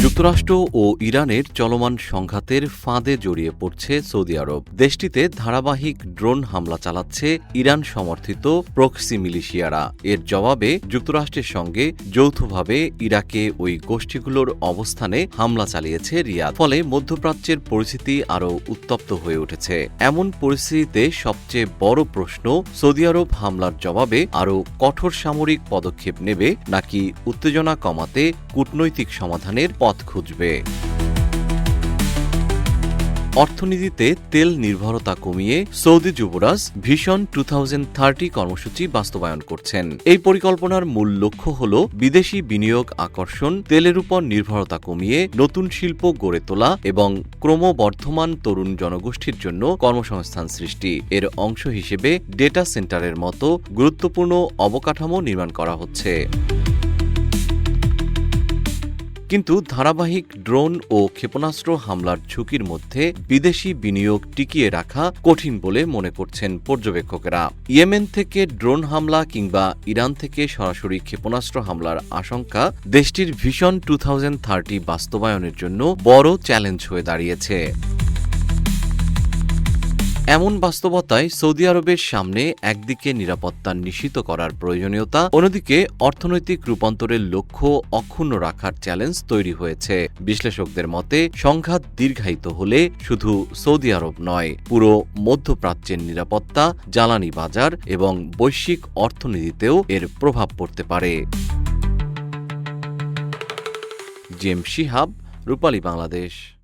যুক্তরাষ্ট্র ও ইরানের চলমান সংঘাতের ফাঁদে জড়িয়ে পড়ছে সৌদি আরব। দেশটিতে ধারাবাহিক ড্রোন হামলা চালাচ্ছে ইরান সমর্থিত প্রক্সি মিলিশিয়ারা। এর জবাবে যুক্তরাষ্ট্রের সঙ্গে যৌথভাবে ইরাকে ওই গোষ্ঠীগুলোর অবস্থানে হামলা চালিয়েছে রিয়াদ। ফলে মধ্যপ্রাচ্যের পরিস্থিতি আরও উত্তপ্ত হয়ে উঠেছে। এমন পরিস্থিতিতে সবচেয়ে বড় প্রশ্ন, সৌদি আরব হামলার জবাবে আরও কঠোর সামরিক পদক্ষেপ নেবে নাকি উত্তেজনা কমাতে কূটনৈতিক সমাধানের পথ খুঁজবে। অর্থনীতিতে তেল নির্ভরতা কমিয়ে সৌদি যুবরাজ ভিশন 2030 কর্মসূচি বাস্তবায়ন করছেন। এই পরিকল্পনার মূল লক্ষ্য হল বিদেশি বিনিয়োগ আকর্ষণ, তেলের উপর নির্ভরতা কমিয়ে নতুন শিল্প গড়ে তোলা এবং ক্রমবর্ধমান তরুণ জনগোষ্ঠীর জন্য কর্মসংস্থান সৃষ্টি। এর অংশ হিসেবে ডেটা সেন্টারের মতো গুরুত্বপূর্ণ অবকাঠামো নির্মাণ করা হচ্ছে। কিন্তু ধারাবাহিক ড্রোন ও ক্ষেপণাস্ত্র হামলার ঝুঁকির মধ্যে বিদেশি বিনিয়োগ টিকিয়ে রাখা কঠিন বলে মনে করছেন পর্যবেক্ষকেরা। ইয়েমেন থেকে ড্রোন হামলা কিংবা ইরান থেকে সরাসরি ক্ষেপণাস্ত্র হামলার আশঙ্কা দেশটির ভিশন 2030 বাস্তবায়নের জন্য বড় চ্যালেঞ্জ হয়ে দাঁড়িয়েছে। এমন বাস্তবতায় সৌদি আরবের সামনে একদিকে নিরাপত্তা নিশ্চিত করার প্রয়োজনীয়তা, অন্যদিকে অর্থনৈতিক রূপান্তরের লক্ষ্য অক্ষুণ্ণ রাখার চ্যালেঞ্জ তৈরি হয়েছে। বিশ্লেষকদের মতে সংঘাত দীর্ঘায়িত হলে শুধু সৌদি আরব নয়, পুরো মধ্যপ্রাচ্যের নিরাপত্তা, জ্বালানি বাজার এবং বৈশ্বিক অর্থনীতিতেও এর প্রভাব পড়তে পারে। জেম শিহাব, রূপালী বাংলাদেশ।